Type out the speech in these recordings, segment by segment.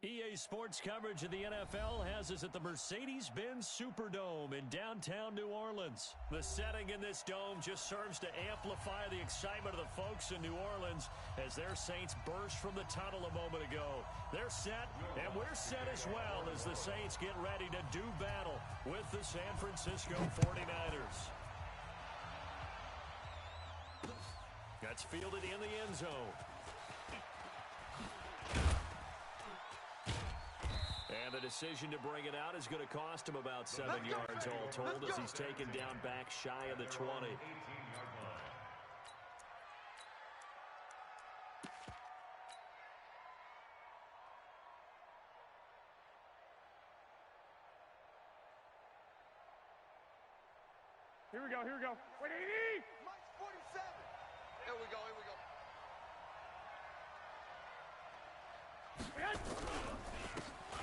EA Sports coverage of the NFL has us at the Mercedes-Benz Superdome in downtown New Orleans. The setting in this dome just serves to amplify the excitement of the folks in New Orleans as their Saints burst from the tunnel a moment ago. They're set, and we're set as well as the Saints get ready to do battle with the San Francisco 49ers. That's fielded in the end zone. And the decision to bring it out is going to cost him about 7 yards all told as he's taken down back shy of the 20. Here we go, here we go. 180! Mike's 47. Here we go, here we go.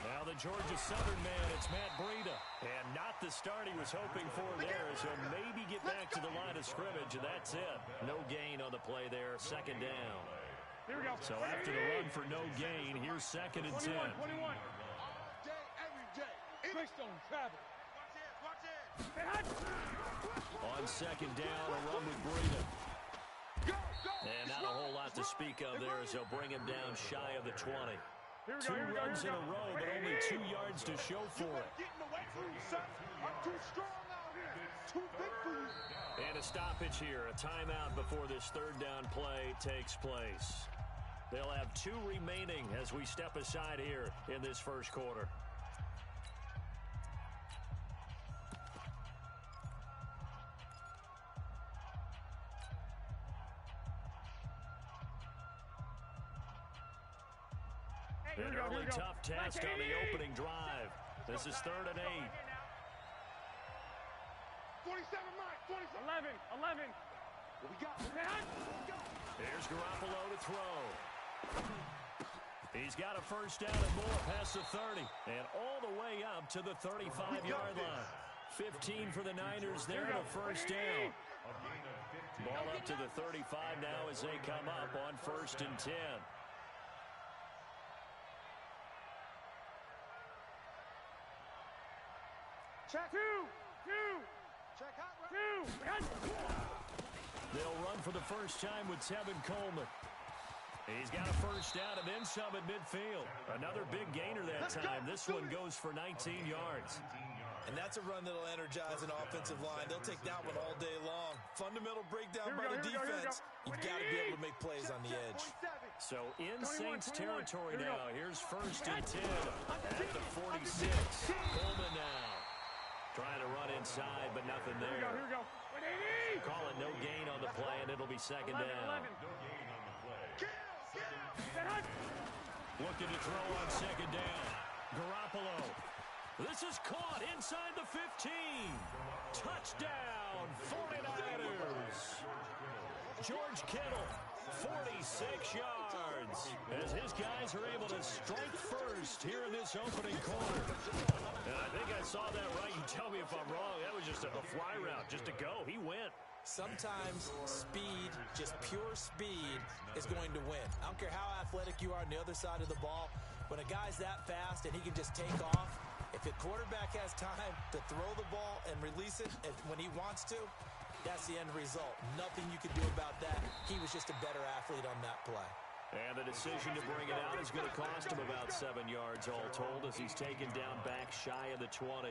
Now the Georgia Southern man, it's Matt Breida. And not the start he was hoping for there, as he'll maybe get back to the line of scrimmage, and that's it. No gain on the play there, second down. Here we go. So after the run for no gain, here's 2nd and 10. 21. All day, every day. Greystone, travel. Watch it. On 2nd down, a run with Breida. Go, go. And not a whole lot to speak of there, as they'll bring him down shy of the 20. Two runs in a row, but only 2 yards to show for it. Getting away from you, son. I'm too strong out here. Too big for you. And a stoppage here, a timeout before this third down play takes place. They'll have 2 remaining as we step aside here in this first quarter. An early tough test on the opening drive. This is 3rd and 8. 47, Mike. 47. 11. What we got? Here's Garoppolo to throw. He's got a first down and more past the 30. And all the way up to the 35-yard line. 15 for the Niners there to first down. Ball up to the 35 now as they come up on 1st and 10. Check. 2. Check out. 2. They'll run for the first time with Tevin Coleman. He's got a first down and then some at midfield. Another big gainer that time. This one goes for 19 yards. And that's a run that'll energize an offensive line. They'll take that one all day long. Fundamental breakdown by the defense. You've got to be able to make plays on the edge. So in Saints territory now. Here's 1st and 10 at the 46. Coleman now. Trying to run inside, but nothing there. Here we go. 180! Call it no gain on the play, and it'll be 2nd down. 11. Looking to throw on 2nd down. Garoppolo. This is caught inside the 15. Touchdown, 49ers. George Kittle, 46 yards, as his guys are able to strike first here in this opening quarter. And I think I saw that right. You tell me if I'm wrong. That was just a fly route, just to go. He went. Sometimes speed, just pure speed, is going to win. I don't care how athletic you are on the other side of the ball. When a guy's that fast and he can just take off, if the quarterback has time to throw the ball and release it when he wants to, that's the end result. Nothing you can do about that. He was just a better athlete on that play. And the decision to bring it out is going to cost him about 7 yards all told as he's taken down back shy of the 20.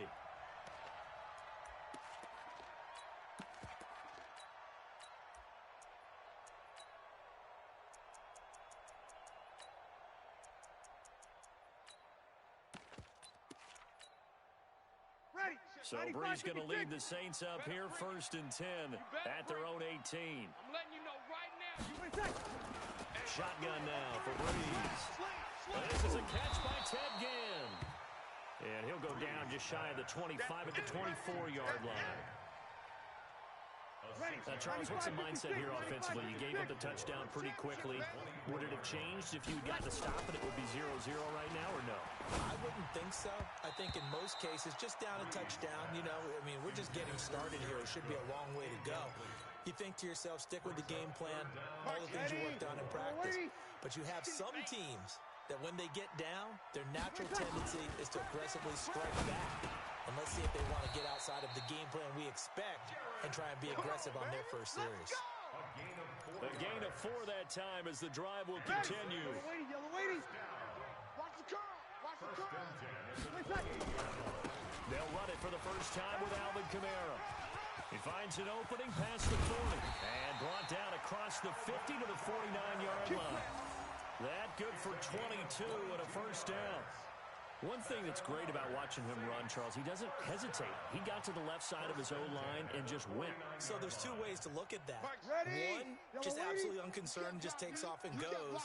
So Bree's going to lead the Saints up here 1st and 10 at their own 18. I'm letting you know right now. Shotgun now for Breeze. This is a catch by Ted Ginn. And he'll go down just shy of the 25 at the 24-yard line. Charles, what's the mindset here offensively? You gave up the touchdown pretty quickly. Would it have changed if you had gotten the stop and it would be 0-0 right now, or no? I wouldn't think so. I think in most cases, just down a touchdown, we're just getting started here. It should be a long way to go. You think to yourself, stick with the game plan, all the things you worked on in practice. But you have some teams that when they get down, their natural tendency is to aggressively strike back. And let's see if they want to get outside of the game plan we expect and try and be aggressive on their first series. A gain of 4 that time as the drive will continue. Yellow lady. Watch the curl. Watch the curl. They'll run it for the first time with Alvin Kamara. He finds an opening past the 40 and brought down across the 50 to the 49-yard line. That good for 22 and a first down. One thing that's great about watching him run, Charles, he doesn't hesitate. He got to the left side of his O-line and just went. So there's 2 ways to look at that. One, just absolutely unconcerned, just takes off and goes.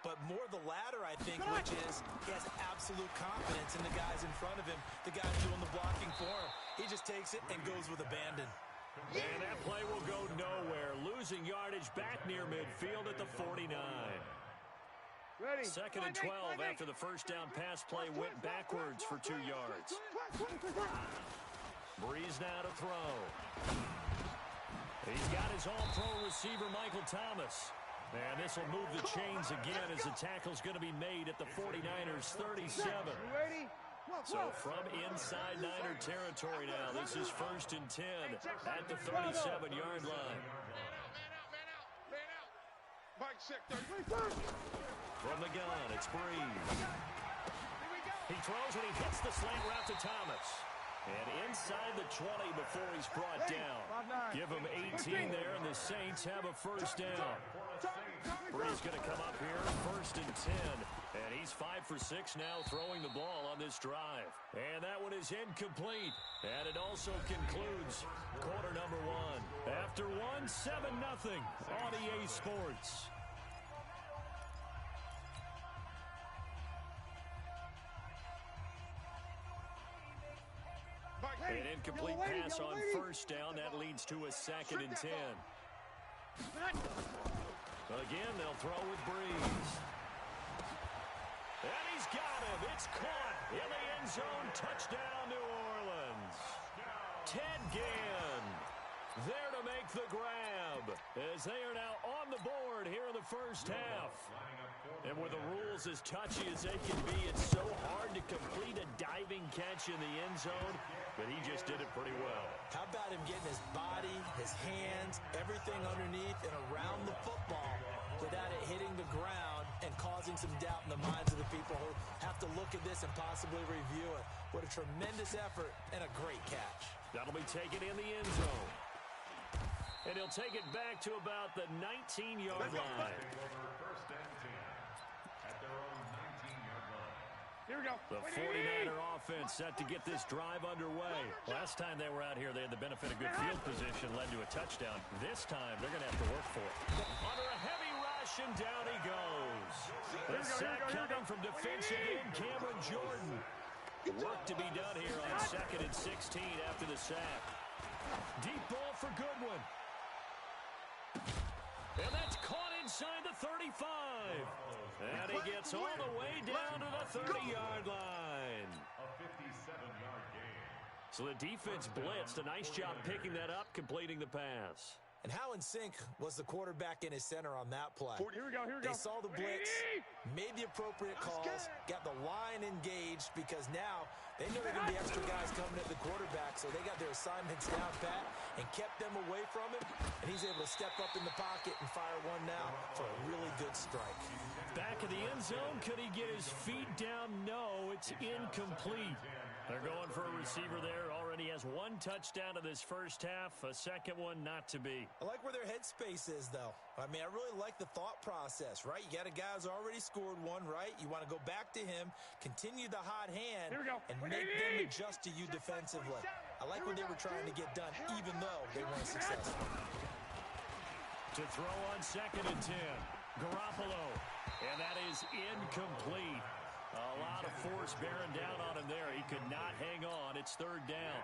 But more the latter, I think, which is he has absolute confidence in the guys in front of him, the guys doing the blocking for him. He just takes it and goes with abandon. And that play will go nowhere, losing yardage back near midfield at the 49. Ready. Second and 12 after the first down pass play went backwards for 2 yards. Breeze now to throw. He's got his all-pro receiver, Michael Thomas. And this will move the chains again as the tackle's going to be made at the 49ers' 37. So from inside Niner territory now, this is 1st and 10 at the 37-yard line. Mike check 30. From the gun, it's Breeze. He throws and he hits the slant route to Thomas. And inside the 20 before he's brought down. Give him 18 there, and the Saints have a first down. Breeze going to come up here, 1st and 10. And he's 5 for 6 now throwing the ball on this drive. And that one is incomplete. And it also concludes quarter number 1. After 1, 7-0 on EA Sports. An incomplete pass on first down. That leads to a 2nd and 10. Again, they'll throw with Breeze. And he's got him. It's caught in the end zone. Touchdown, New Orleans. Ted Ginn there to make the grab as they are now on the board here in the first half. And with the rules as touchy as they can be, it's so hard to complete a diving catch in the end zone, but he just did it pretty well. How about him getting his body, his hands, everything underneath and around the football without it hitting the ground and causing some doubt in the minds of the people who have to look at this and possibly review it. What a tremendous effort and a great catch. That'll be taken in the end zone. And he'll take it back to about the 19-yard line. Here we go. The 49er offense set to get this drive underway. Last time they were out here, they had the benefit of good field position, led to a touchdown. This time, they're going to have to work for it. Under a heavy rush, and down he goes. The sack coming from defensive end, Cameron Jordan. Work to be done here on 2nd and 16 after the sack. Deep ball for Goodwin. And that's caught inside the 35. And he gets all the way down to the 30-yard line. A 57-yard gain. So the defense blitzed. A nice job picking that up, completing the pass. And how in sync was the quarterback in his center on that play? Here we go. They saw the blitz, made the appropriate calls, got the line engaged because now they know there are going to be extra guys coming at the quarterback, so they got their assignments down pat and kept them away from him, and he's able to step up in the pocket and fire one now for a really good strike. Back of the end zone, could he get his feet down? No, it's incomplete. They're going for a receiver there. Already has 1 touchdown in this first half. A second one not to be. I like where their headspace is, though. I mean, I really like the thought process, right? You got a guy who's already scored 1, right? You want to go back to him, continue the hot hand, and make them adjust to you defensively. I like what they were trying to get done, even though they weren't successful. To throw on 2nd and 10. Garoppolo. And that is incomplete. A lot of force bearing down on him there. He could not hang on. It's 3rd down.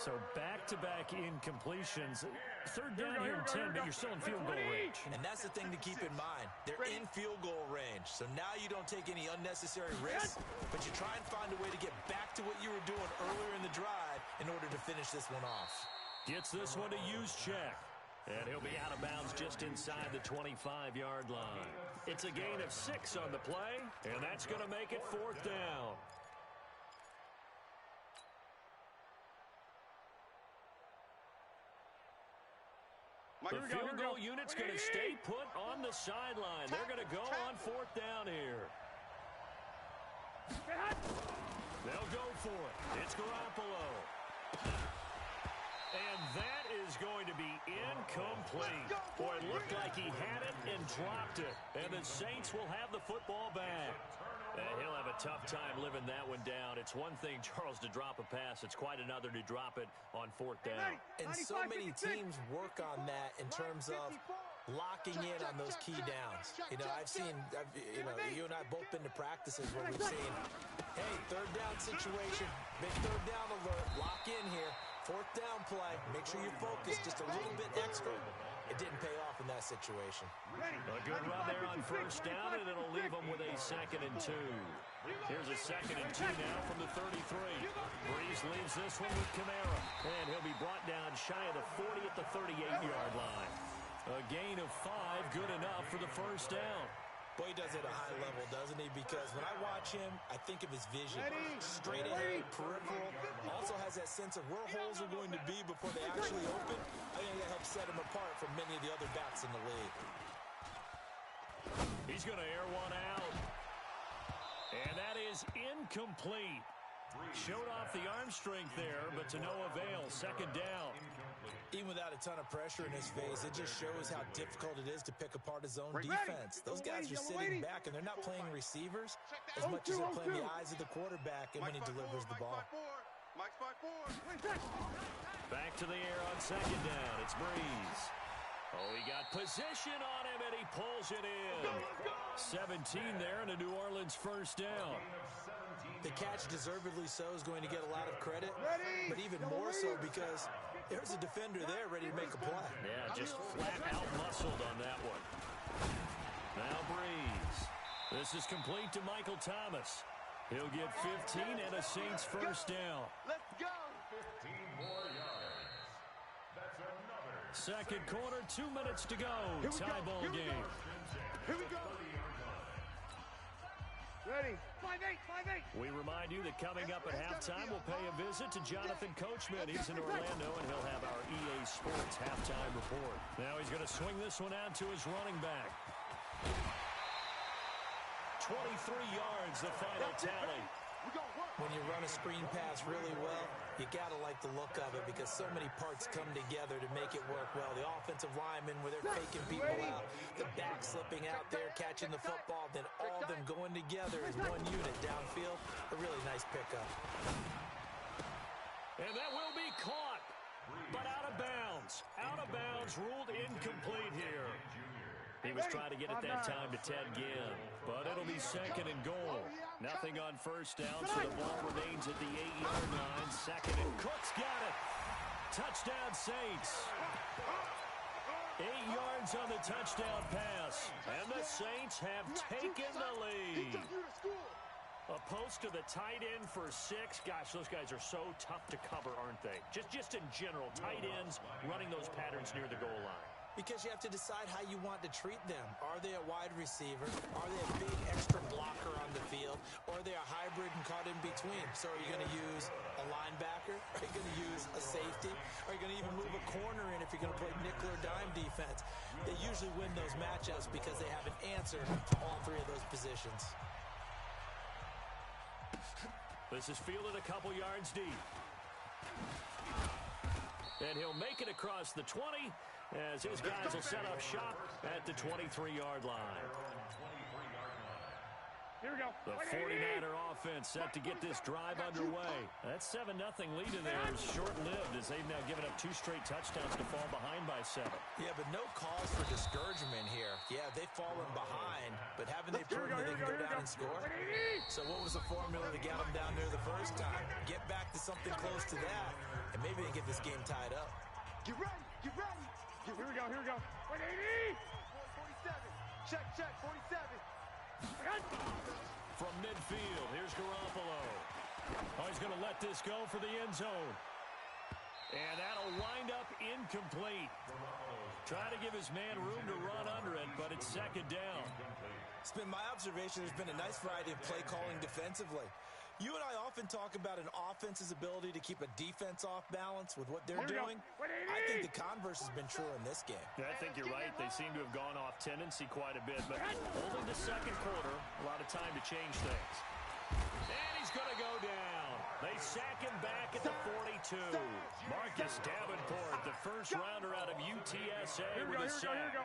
So back-to-back incompletions. 3rd down here in 10, but you're still in field goal range. And that's the thing to keep in mind. They're in field goal range. So now you don't take any unnecessary risks, but you try and find a way to get back to what you were doing earlier in the drive in order to finish this one off. Gets this one to use check. And he'll be out of bounds just inside the 25-yard line. It's a gain of 6 on the play, and that's going to make it 4th down. The field goal unit's going to stay put on the sideline. They're going to go on 4th down here. They'll go for it. It's Garoppolo. And that is going to be incomplete. Boy, it looked like he had it and dropped it. And the Saints will have the football back. He'll have a tough time living that one down. It's one thing, Charles, to drop a pass. It's quite another to drop it on 4th down. And so many teams work on that in terms of locking in on those key downs. You know, you and I both been to practices where we've seen, hey, 3rd down situation, big 3rd down alert, lock in here. 4th down play, make sure you focus just a little bit extra. It didn't pay off in that situation. A good run there on 1st down, and it'll leave them with a 2nd and 2. Here's a 2nd and 2 now from the 33. Breeze leaves this one with Kamara, and he'll be brought down shy of the 40 at the 38-yard line. A gain of 5, good enough for the 1st down. Boy, he does it at a high level, doesn't he? Because when I watch him, I think of his vision. Straight ahead, peripheral. Also has that sense of where holes are going to be before they actually open. I think that helps set him apart from many of the other backs in the league. He's going to air one out. And that is incomplete. Showed off the arm strength there, but to no avail. 2nd down. Even without a ton of pressure in his face, it just shows how difficult it is to pick apart his own defense. Those guys are sitting back, and they're not playing receivers as much as they're playing the eyes of the quarterback and when he delivers the ball. Back to the air on 2nd down. It's Breeze. Oh, he got position on him, and he pulls it in. 17 there, and a New Orleans 1st down. The catch, deservedly so, is going to get a lot of credit, but even more so because there's a defender there ready to make a play. Yeah, just flat out muscled on that one. Now Breeze. This is complete to Michael Thomas. He'll get 15 and a Saints 1st down. Let's go. 15 more yards. That's another. 2nd quarter, 2 minutes to go. Tie ball game. Here we go. Ready. 5-8, 5-8. We remind you that coming up at halftime, we'll pay a visit to Jonathan Coachman. He's in Orlando, and he'll have our EA Sports halftime report. Now he's going to swing this one out to his running back. 23 yards, the final tally. When you run a screen pass really well, you got to like the look of it because so many parts come together to make it work well. The offensive linemen, where they're faking people out, the back slipping out there, catching the football, then all of them going together as one unit downfield. A really nice pickup. And that will be caught, but out of bounds. Out of bounds, ruled incomplete here. He was trying to get it that time to Ted Ginn, but it'll be 2nd and goal. Nothing on 1st down, so the ball remains at the 8-yard line. 2nd and Cook's got it. Touchdown Saints. 8 yards on the touchdown pass, and the Saints have taken the lead. A post to the tight end for 6. Gosh, those guys are so tough to cover, aren't they? Just in general, tight ends running those patterns near the goal line. Because you have to decide how you want to treat them. Are they a wide receiver? Are they a big extra blocker on the field? Or are they a hybrid and caught in between? So are you going to use a linebacker? Are you going to use a safety? Are you going to even move a corner in if you're going to play nickel or dime defense? They usually win those matchups because they have an answer to all 3 of those positions. This is fielded a couple yards deep. And he'll make it across the 20 as his guys will set up shop at the 23-yard line. Here we go. The 49er offense set to get this drive underway. That 7-0 lead in there is short-lived as they've now given up 2 straight touchdowns to fall behind by 7. Yeah, but no cause for discouragement here. Yeah, they've fallen behind, but haven't they proven that they can go down and score? So what was the formula that got them down there the first time? Get back to something close to that, and maybe they get this game tied up. Get ready. Get ready. Here we go. 180. 47. Check. 47. From midfield, here's Garoppolo. Oh, he's going to let this go for the end zone. And that'll wind up incomplete. Trying to give his man room to run under it, but it's second down. It's been my observation there's been a nice variety of play calling defensively. You and I often talk about an offense's ability to keep a defense off balance with what they're doing. I think the converse has been true in this game. I think you're right. They seem to have gone off tendency quite a bit, but holding the second quarter, a lot of time to change things. And he's going to go down. They sack him back at the 42. Marcus Davenport, the first rounder out of UTSA with a sack.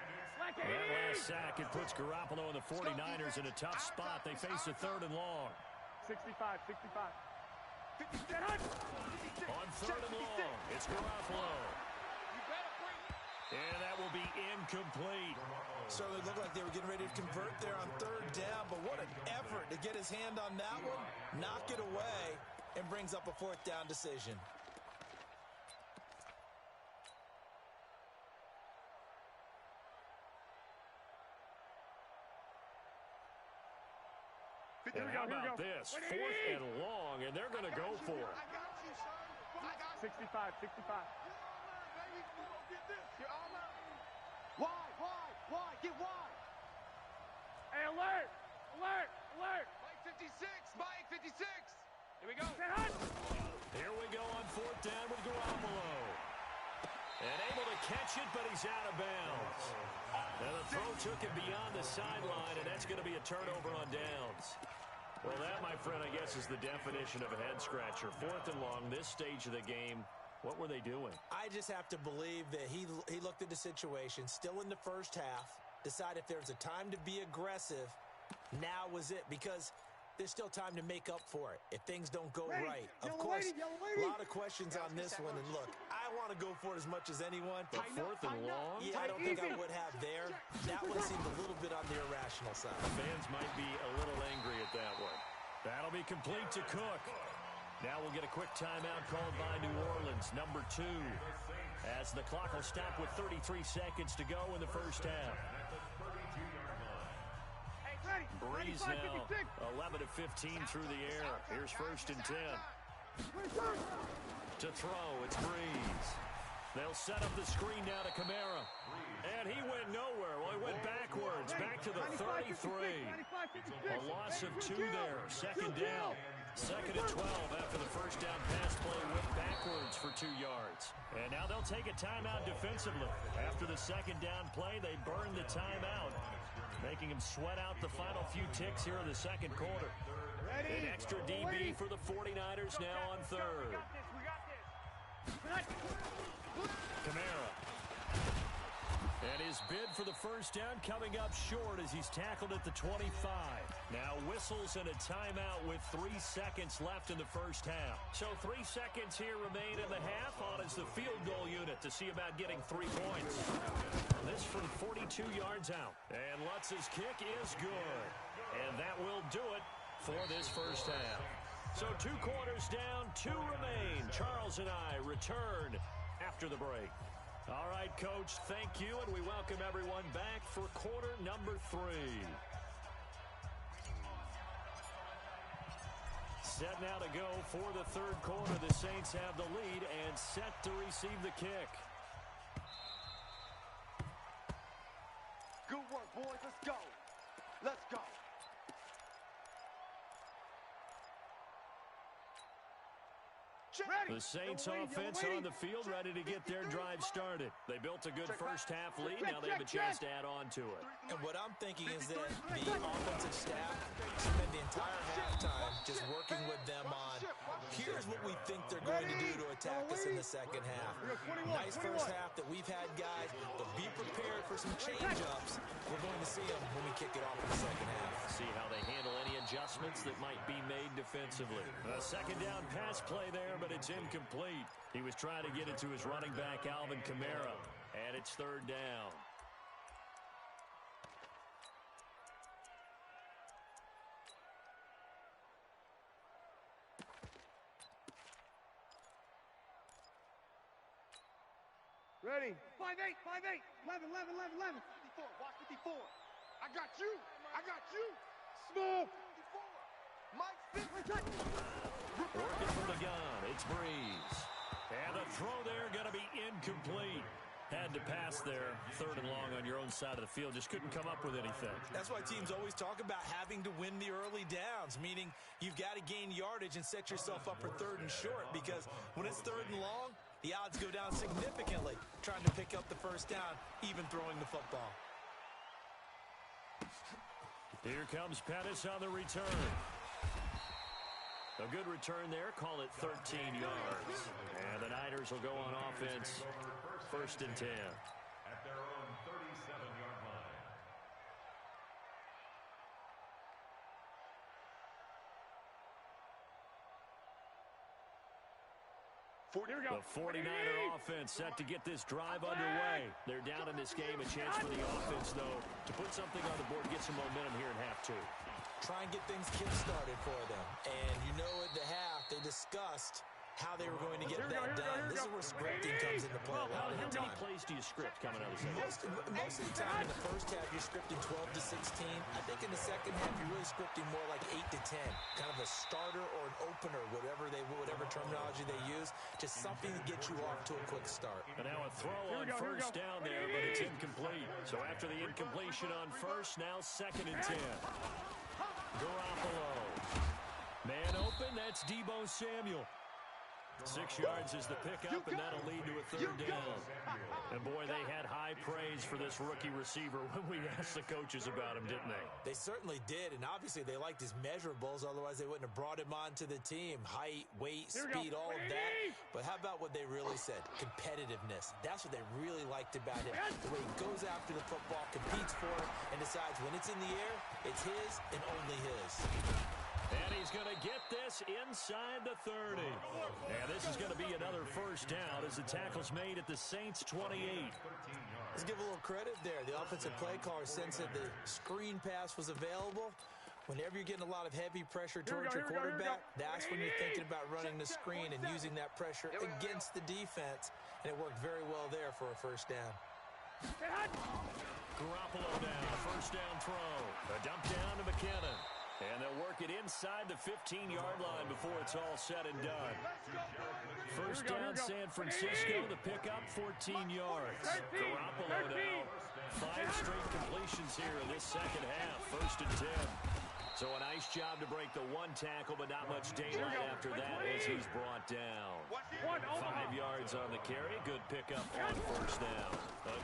That last sack, it puts Garoppolo and the 49ers in a tough spot. They face a 3rd and long. 65. On 3rd and long, it's Garoppolo. And that will be incomplete. Certainly looked like they were getting ready to convert there on 3rd down, but what an effort to get his hand on that one, knock it away, and brings up a 4th down decision. And how about this? 4th and long, and they're going to go for it. 65. Why? Get wide. Hey, alert! Mike 56. Here we go. Here we go on 4th down with Garoppolo. And able to catch it, but he's out of bounds. And the throw took him beyond the sideline, and that's going to be a turnover on downs. Well, that, my friend, I guess is the definition of a head-scratcher. 4th and long, this stage of the game. What were they doing? I just have to believe that he looked at the situation, still in the first half, decided if there's a time to be aggressive, now was it, because there's still time to make up for it if things don't go right. Of course, a lot of questions on this one, and look, I want to go for it as much as anyone. But 4th and long? Yeah, I don't think I would have there. That one seemed a little bit on the irrational side. Fans might be a little angry at that one. That'll be complete to Cook. Now we'll get a quick timeout called by New Orleans, number 2, as the clock will stop with 33 seconds to go in the first half. Breeze now, 11 of 15 through the air. Here's 1st and 10. To throw, it's Breeze. They'll set up the screen now to Kamara. And he went nowhere. Well, he went backwards, back to the 33. A loss of 2 there, 2nd down. 2nd and 12 after the first down pass play went backwards for 2 yards. And now they'll take a timeout defensively. After the 2nd down play, they burn the timeout, making them sweat out the final few ticks here in the 2nd quarter. An extra DB for the 49ers now on 3rd. Kamara. And his bid for the first down coming up short as he's tackled at the 25. Now whistles and a timeout with 3 seconds left in the first half. So 3 seconds here remain in the half. On is the field goal unit to see about getting 3 points. This from 42 yards out. And Lutz's kick is good. And that will do it for this first half. So 2 quarters down, 2 remain. Charles and I return after the break. All right, Coach, thank you, and we welcome everyone back for quarter number 3. Set now to go for the 3rd quarter. The Saints have the lead and set to receive the kick. Good work, boys. Let's go. Let's go. The Saints offense on the field, ready to get their drive started. They built a good first half lead. Now they have a chance to add on to it. And what I'm thinking is that the offensive staff spent the entire halftime just working with them on, here's what we think they're going to do to attack us in the second half. Nice first half that we've had, guys, but be prepared for some change-ups. We're going to see them when we kick it off in the second half. See how they handle any adjustments that might be made defensively. A 2nd down pass play there, but it's incomplete. He was trying to get it to his running back, Alvin Kamara, and it's 3rd down. Ready. 5-8. 11. 54. Watch 54. I got you. Small. 54. Mike 50. Working from the gun, it's Breeze. And the throw there to pass there, 3rd and long on your own side of the field. Just couldn't come up with anything. That's why teams always talk about having to win the early downs, meaning you've got to gain yardage and set yourself up for 3rd and short, because when it's 3rd and long, the odds go down significantly trying to pick up the first down, even throwing the football. Here comes Pettis on the return. A good return there. Call it 13 yards. And the Niners will go on offense. 1st and 10. At their own 37-yard line. The 49er offense set to get this drive underway. They're down in this game. A chance for the offense, though, to put something on the board, get some momentum here in half 2. Try and get things kick-started for them. And you know at the half, they discussed how they were going to get that done. This is where scripting comes into play. How many plays do you script coming out of the second? Most of the time in the first half, you're scripting 12 to 16. I think in the second half, you're really scripting more like 8 to 10. Kind of a starter or an opener, whatever terminology they use. Just something to get you off to a quick start. And now a throw on first down there, but it's incomplete. So after the incompletion on first, now 2nd and 10. Garoppolo. Man open, that's Deebo Samuel. 6 yards is the pickup, and that'll lead to a 3rd down. And, boy, they had high praise for this rookie receiver when we asked the coaches about him, didn't they? They certainly did, and obviously they liked his measurables. Otherwise, they wouldn't have brought him onto the team. Height, weight, speed, all of that. But how about what they really said? Competitiveness. That's what they really liked about him. The way he goes after the football, competes for it, and decides when it's in the air, it's his and only his. And he's going to get this inside the 30. And this is going to be another 1st down as the tackle's made at the Saints' 28. Let's give a little credit there. The offensive play caller sensed that the screen pass was available. Whenever you're getting a lot of heavy pressure towards your quarterback, that's when you're thinking about running the screen and using that pressure against the defense. And it worked very well there for a 1st down. Garoppolo down, 1st down throw. A dump down to McKinnon. And they'll work it inside the 15-yard line before it's all said and done. 1st down, San Francisco. The pickup, 14 yards. Garoppolo now. 5 straight completions here in this second half. 1st and 10. So a nice job to break the 1 tackle, but not much daylight after that as he's brought down. 5 yards on the carry. Good pickup on 1st down.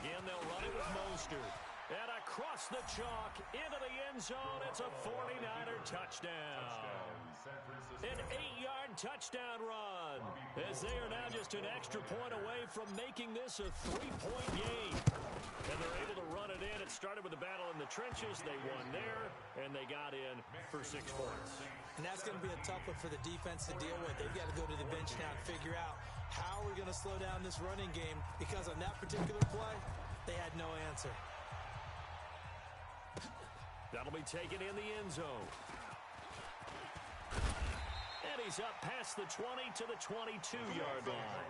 Again, they'll run it with Mostert. And across the chalk, into the end zone, it's a 49er touchdown. An 8-yard touchdown run, as they are now just an extra point away from making this a 3-point game. And they're able to run it in. It started with a battle in the trenches. They won there, and they got in for 6 points. And that's going to be a tough one for the defense to deal with. They've got to go to the bench now and figure out how we're going to slow down this running game, because on that particular play, they had no answer. That'll be taken in the end zone. And he's up past the 20 to the 22-yard line.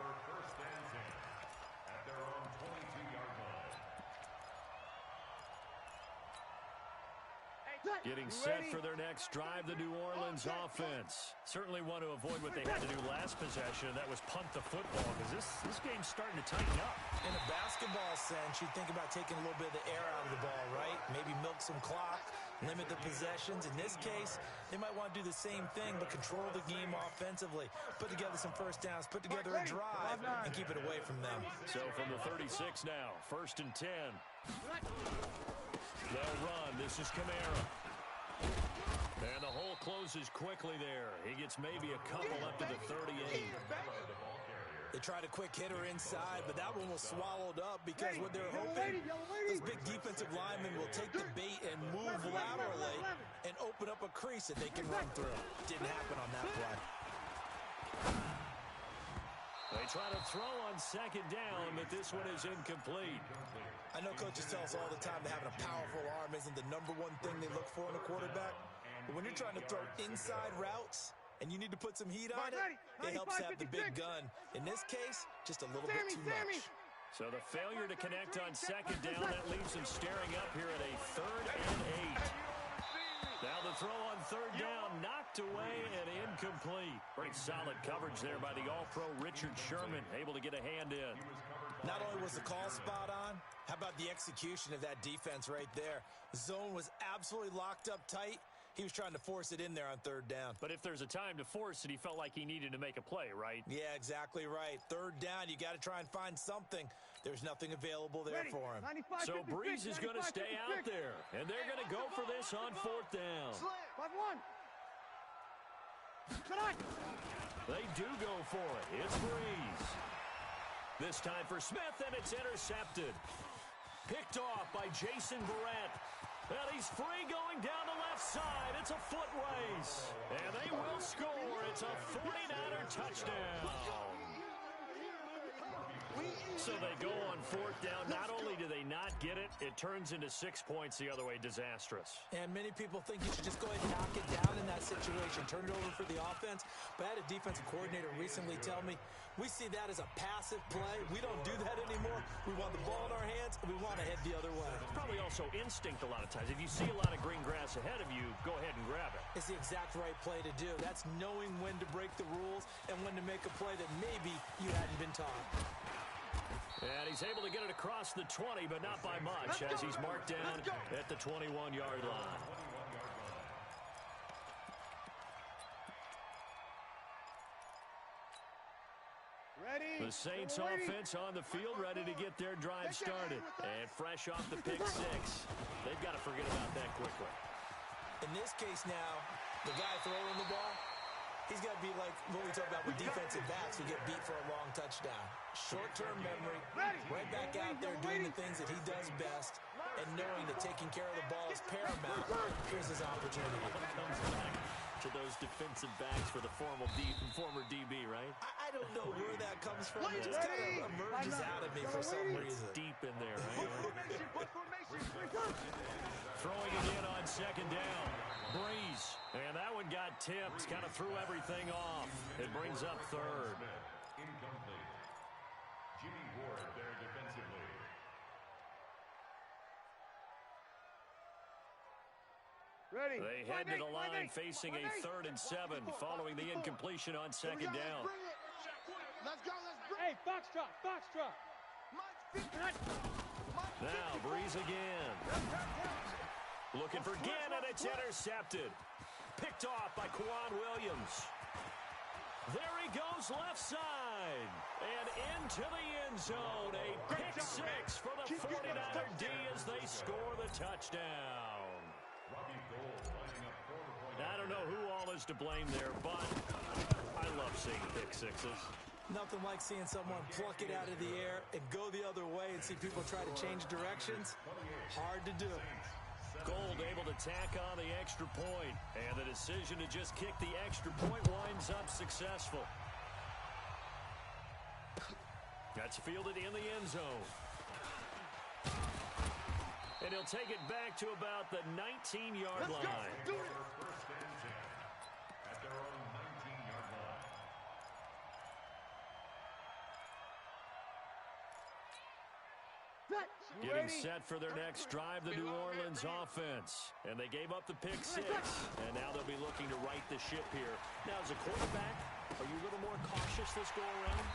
At their own 22-yard line. Getting set for their next drive, the New Orleans offense. Certainly want to avoid what they had to do last possession, and that was punt the football, because this game's starting to tighten up. In a basketball sense, you think about taking a little bit of the air out of the ball, right? Maybe milk some clock, limit the possessions. In this case, they might want to do the same thing, but control the game offensively. Put together some 1st downs, put together a drive, and keep it away from them. So from the 36 now, 1st and 10. They'll run. This is Kamara. And the hole closes quickly there. He gets maybe a couple up to the 38. They tried a quick hitter inside, but that one was swallowed up, because what they're hoping, those big defensive linemen will take the bait and move laterally and open up a crease that they can run through. Didn't happen on that play. They try to throw on 2nd down, but this one is incomplete. I know coaches tell us all the time that having a powerful arm isn't the #1 thing they look for in a quarterback. But when you're trying to throw inside routes and you need to put some heat on it, it helps to have the big gun. In this case, just a little bit too much. So the failure to connect on 2nd down, that leaves them staring up here at a 3rd and 8. Now the throw on 3rd down, knocked away and incomplete. Pretty solid coverage there by the All-Pro Richard Sherman, able to get a hand in. Not only was the call spot on, how about the execution of that defense right there? The zone was absolutely locked up tight. He was trying to force it in there on third down. But if there's a time to force it, he felt like he needed to make a play, right? Yeah, exactly right. Third down, you got to try and find something. There's nothing available there for him. 95, So 56, Breeze is going to 95, stay 56. out there, and they're going to go for this on fourth down. 5-1. Tonight. They do go for it. It's Breeze. This time for Smith, and it's intercepted. Picked off by Jason Barrett. And he's free going down the left side. It's a foot race. And they will score. It's a 49er touchdown. So they go on fourth down. Not only do they not get it, it turns into 6 points the other way. Disastrous. And many people think you should just go ahead and knock it down in that situation. Turn it over for the offense. But I had a defensive coordinator recently tell me, we see that as a passive play. We don't do that anymore. We want the ball in our hands, and we want to head the other way. Probably also instinct a lot of times. If you see a lot of green grass ahead of you, go ahead and grab it. It's the exact right play to do. That's knowing when to break the rules and when to make a play that maybe you hadn't been taught. And he's able to get it across the 20, but not by much, as he's marked down at the 21-yard line. Ready. The Saints offense on the field, ready to get their drive started. And fresh off the pick six. They've got to forget about that quickly. In this case now, the guy throwing the ball, he's got to be like what we talk about with defensive backs who get beat for a long touchdown. Short-term memory, right back out there doing the things that he does best, and knowing that taking care of the ball is paramount. Here's his opportunity. Comes back to those defensive backs for the former DB, right? I don't know where that comes from. It just kind of emerges out of me for some reason. Deep in there, right? Throwing again on second down. Breeze. And that one got tipped. Kind of threw everything off. It brings up third. Incomplete. Jimmy Ward there defensively. Ready. They head to the line facing a 3rd and 7 following the incompletion on second down. Let's go. Hey, Foxtrot. Now Breeze again. Looking for Gann, and it's intercepted. Picked off by Kwan Williams. There he goes left side. And into the end zone. A pick six for the 49er D as they score the touchdown. I don't know who all is to blame there, but I love seeing pick sixes. Nothing like seeing someone pluck it out of the air and go the other way and see people try to change directions. Hard to do. Gold able to tack on the extra point, and the decision to just kick the extra point winds up successful. That's fielded in the end zone. And he'll take it back to about the 19-yard line. Do it. First and 10 at their own 19-yard line. Getting set for their next drive, the New Orleans offense. And they gave up the pick six, and now they'll be looking to right the ship here. Now, as a quarterback, are you a little more cautious this go-around?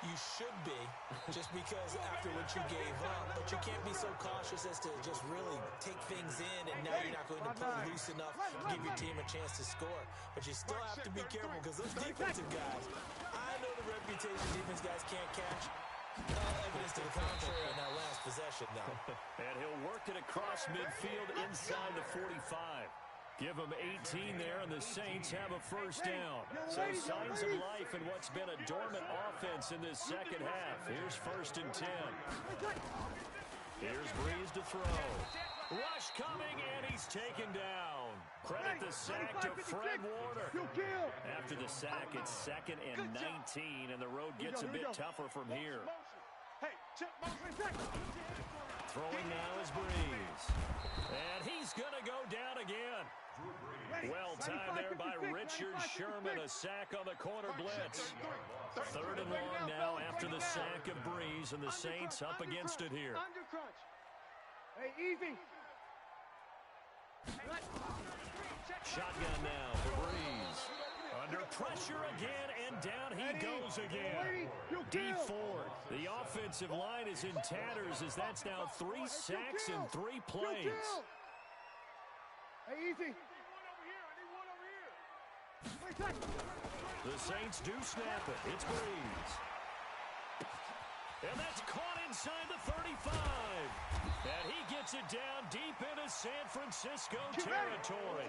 You should be, just because after what you gave up, but you can't be so cautious as to just really take things in, and now you're not going to play loose enough to give your team a chance to score. But you still have to be careful, because those defensive guys, I know the reputation defense guys can't catch. Evidence to the contrary on that last possession, though. And he'll work it across midfield inside the 45. Give them 18 there, and the Saints have a first down. So signs of life in what's been a dormant offense in this second half. Here's 1st and 10. Here's Breeze to throw. Rush coming, and he's taken down. Credit the sack to Fred Warner. After the sack, it's 2nd and 19, and the road gets a bit tougher from here. Throwing now is Breeze. And he's going to go down again. Well timed there by Richard Sherman. A sack on the corner blitz. 3rd and long now after the sack of Breeze, and the Saints up against it here. Hey, easy. Shotgun now for Breeze. Under pressure again, and down he goes again. D Ford. The offensive line is in tatters as that's now 3 sacks in 3 plays. Hey, easy. The Saints do snap it. It's Breeze. And that's caught inside the 35. And he gets it down deep into San Francisco territory.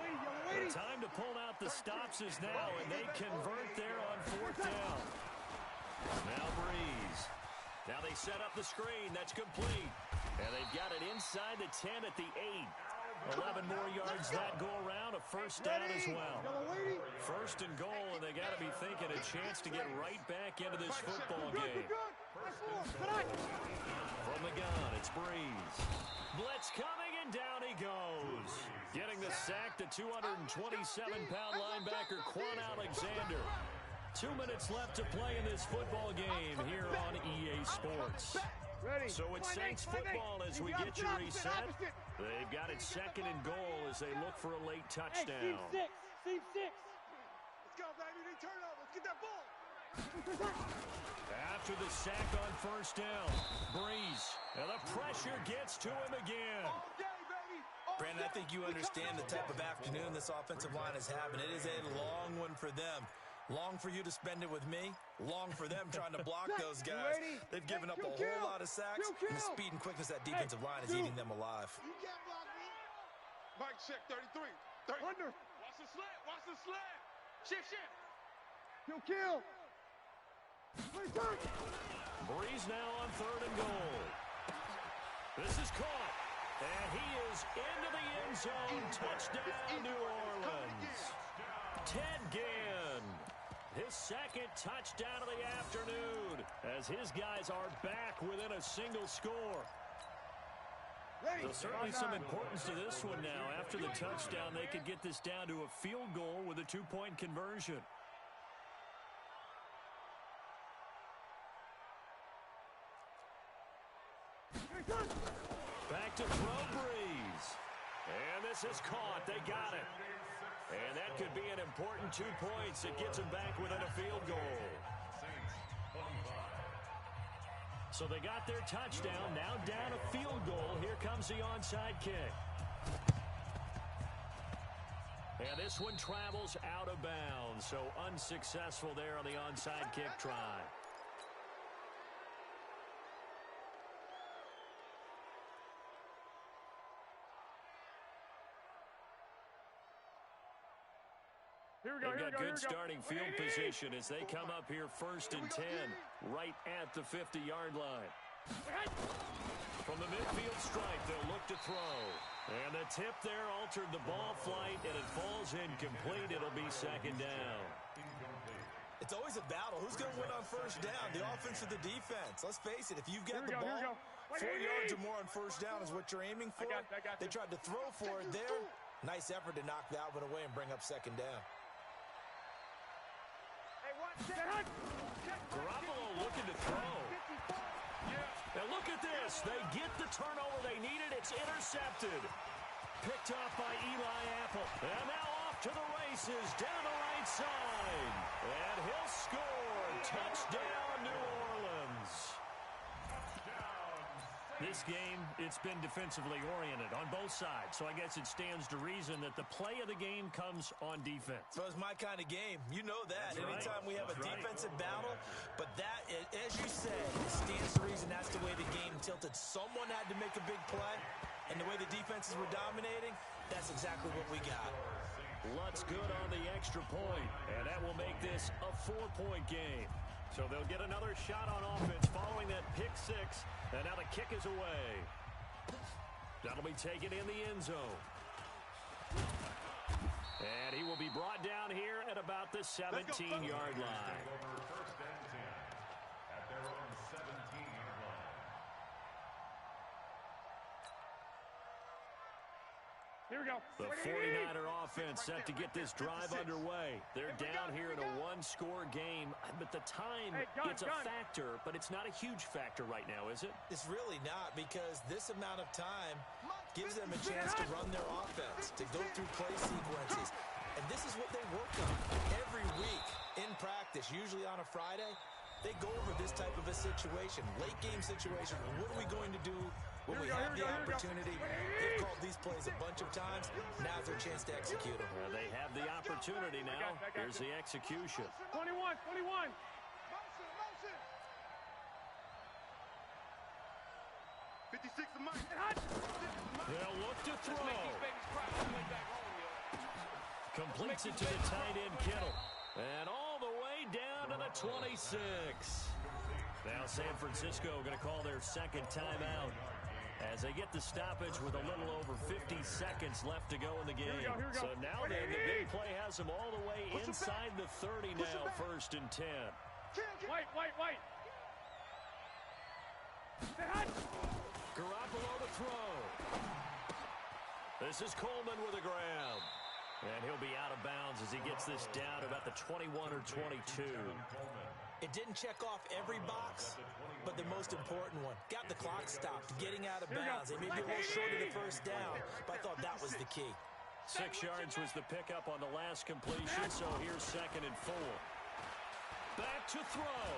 The time to pull out the stops is now, and they convert there on 4th down. Now Breeze. Now they set up the screen. That's complete. And they've got it inside the 10 at the 8. 11 more yards that go around. A first down as well. First and goal, and they got to be thinking a chance to get right back into this football game. From the gun, it's Breeze. Blitz coming, and down he goes. Getting the sack, the 227-pound linebacker, Quan Alexander. 2 minutes left to play in this football game here on EA Sports. So it's Saints football as we get you reset. They've got it 2nd and goal as they look for a late touchdown. Hey, Team 6. Let's go, baby. They turn over. Get that ball. After the sack on 1st down, Breeze. And the pressure gets to him again. Brandon, I think you understand the type of afternoon this offensive line is having. It is a long one for them. Long for you to spend it with me. Long for them trying to block those guys. They've given up a whole lot of sacks. And the speed and quickness of that defensive line is eating them alive. You can't block me. Mike, check 33. Under. Watch the slant. Watch the slant. Shift. Kill. Breeze now on 3rd and goal. This is caught. And he is into the end zone. Touchdown, New Orleans. Ted Ginn. His 2nd touchdown of the afternoon as his guys are back within a single score. So certainly some importance to this one now. After the touchdown, they could get this down to a field goal with a 2-point conversion. Back to throw, Breeze. And this is caught. They got it. And that could be an important 2 points. It gets them back within a field goal. So they got their touchdown. Now down a field goal. Here comes the onside kick. And this one travels out of bounds. So unsuccessful there on the onside kick try. They've got good starting field position as they come up here 1st and 10, right at the 50-yard line. From the midfield stripe, they'll look to throw. And the tip there altered the ball flight, and it falls incomplete. It'll be 2nd down. It's always a battle. Who's going to win on 1st down? The offense or the defense? Let's face it, if you've got the ball, 4 yards or more on 1st down is what you're aiming for. They tried to throw for it there. Nice effort to knock that one away and bring up 2nd down. Garoppolo looking to throw. Now look at this. They get the turnover they needed. It's intercepted. Picked off by Eli Apple. And now off to the races down the right side. And he'll score. Touchdown, New Orleans. This game, it's been defensively oriented on both sides, so I guess it stands to reason that the play of the game comes on defense. So it's my kind of game. You know that. That's anytime we have a defensive battle, but that, as you said, it stands to reason that's the way the game tilted. Someone had to make a big play, and the way the defenses were dominating, that's exactly what we got. Lutz good on the extra point, and that will make this a 4-point game. So they'll get another shot on offense following that pick 6. And now the kick is away. That'll be taken in the end zone. And he will be brought down here at about the 17-yard line. First and 10 at their own 17-yard line. Here we go. The 49er offense set to get this drive underway. They're down here in a one-score game, but the time, it's a factor, but it's not a huge factor right now, is it? It's really not, because this amount of time gives them a chance to run their offense, to go through play sequences. And this is what they work on every week in practice, usually on a Friday. They go over this type of a situation, late-game situation. What are we going to do when we have the opportunity? They've called these plays a bunch of times. Now's their chance to execute them. Well, they have the opportunity now. Here's the execution. 21. Motion. 56 of Mike. They'll look to throw. Completes it to the tight end, Kittle. And all the way down to the 26. Now San Francisco going to call their second timeout as they get the stoppage with a little over 50 seconds left to go in the game. So now then, the big play has them all the way inside the 30 now, 1st and 10. White. Garoppolo to throw. This is Coleman with a grab. And he'll be out of bounds as he gets this down about the 21 or 22. It didn't check off every box, but the most important one. Got the clock stopped, getting out of bounds. They may be a little short of the first down, but I thought that was the key. 6 yards was the pickup on the last completion, so here's 2nd and 4. Back to throw.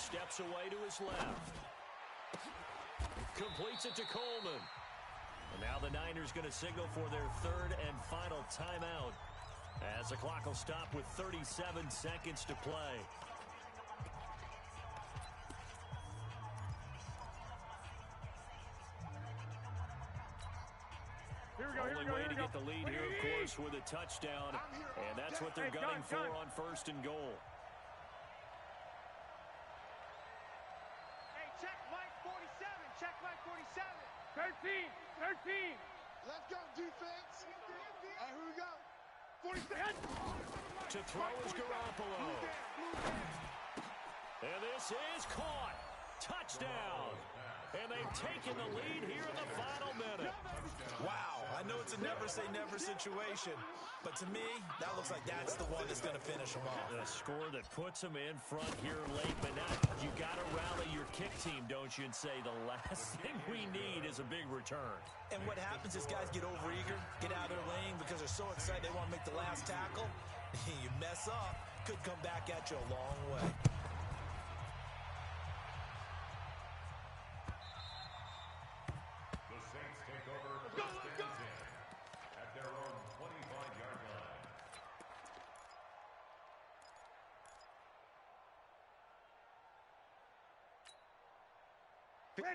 Steps away to his left. Completes it to Coleman. And now the Niners going to signal for their 3rd and final timeout as the clock will stop with 37 seconds to play. Only way to get the lead here, of course, with a touchdown, and that's what they're gunning for on 1st and goal. Hey, check Mike 47. Check Mike 47. 13. Let's go, defense. All right, here we go. 47. To throw is Garoppolo. And this is caught. Touchdown. And they've taken the lead here in the final minute. Wow, I know it's a never-say-never situation, but to me, that looks like that's the one that's going to finish them off. A score that puts them in front here late, but now you got to rally your kick team, don't you, and say the last thing we need is a big return. And what happens is guys get overeager, get out of their lane because they're so excited they want to make the last tackle. You mess up, could come back at you a long way. The Saints take over 1st and 10 at their own 25-yard line.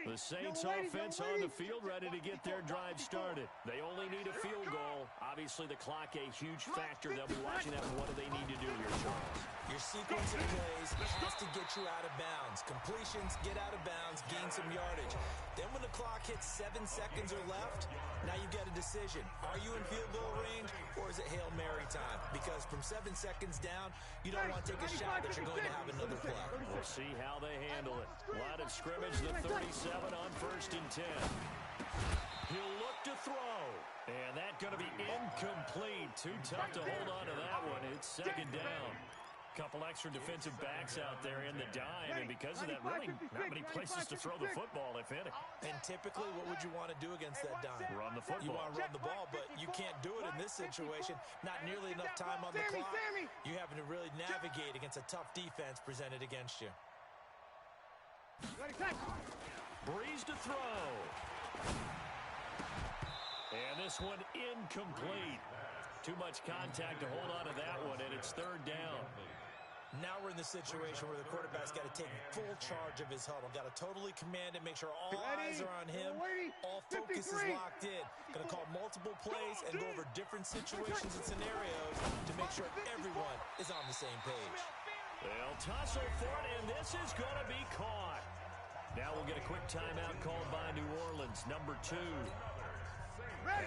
The Saints offense on the field ready to get their drive started. They only need a field goal. Obviously, the clock a huge factor. They'll be watching that. What do they need to do here, Charles? Your sequence of plays has to get you out of bounds. Completions, get out of bounds, gain some yardage. Then when the clock hits 7 seconds or left, now you've got a decision. Are you in field goal range, or is it Hail Mary time? Because from 7 seconds down, you don't want to take a shot that you're going to have another play. We'll see how they handle it. Line of scrimmage, the 37 on 1st and 10. He'll look to throw. And that's going to be incomplete. Too tough to hold on to that one. It's 2nd down. Couple extra defensive backs out there in the dime, and because of that, really not many places to throw the football, if any. And typically, what would you want to do against that dime? Run the football. You want to run the ball, but you can't do it in this situation. Not nearly enough time on the clock. You having to really navigate against a tough defense presented against you. Breeze to throw. And this one incomplete. Too much contact to hold on to that one, and it's 3rd down. Now we're in the situation where the quarterback's got to take full charge of his huddle. Got to totally command it, make sure all eyes are on him. All focus is locked in. Going to call multiple plays and go over different situations and scenarios to make sure everyone is on the same page. They'll tussle for it, and this is going to be caught. Now we'll get a quick timeout called by New Orleans, number 2.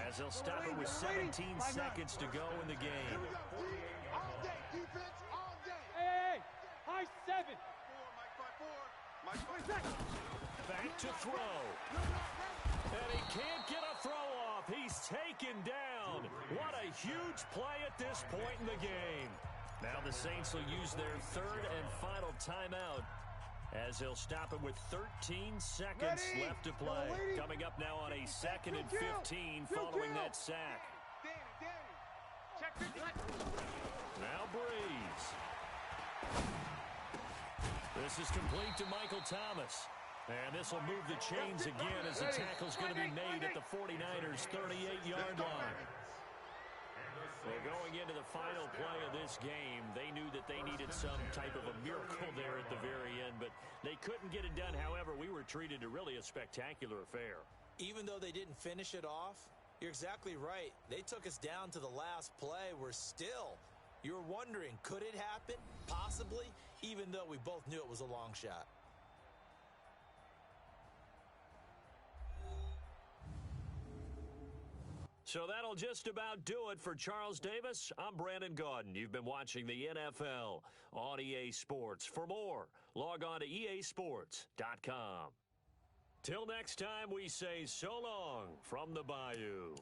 As they'll stop it with 17 seconds to go in the game. All day, defense, all day. Hey, high 7. Mike 5-4. Back to throw. And he can't get a throw off. off. He's taken down. What a huge play at this point in the game. Now the Saints will use their third and final timeout as they'll stop it with 13 seconds left to play. Coming up now on a 2nd and 15 following that sack. Check your cut. Now Breeze. This is complete to Michael Thomas. And this will move the chains again as the tackle's going to be made at the 49ers' 38-yard line. Well, going into the final play of this game, they knew that they needed some type of a miracle there at the very end, but they couldn't get it done. However, we were treated to really a spectacular affair. Even though they didn't finish it off, you're exactly right. They took us down to the last play. We're still, you're wondering, could it happen? Possibly, even though we both knew it was a long shot. So that'll just about do it for Charles Davis. I'm Brandon Gaudin. You've been watching the NFL on EA Sports. For more, log on to easports.com. Till next time, we say so long from the Bayou.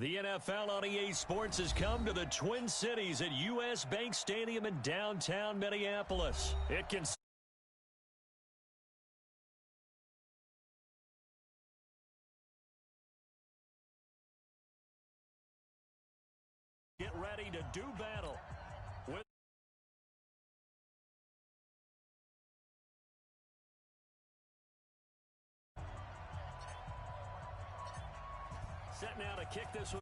The NFL on EA Sports has come to the Twin Cities at U.S. Bank Stadium in downtown Minneapolis. It can get ready to do battle with set now to kick this one.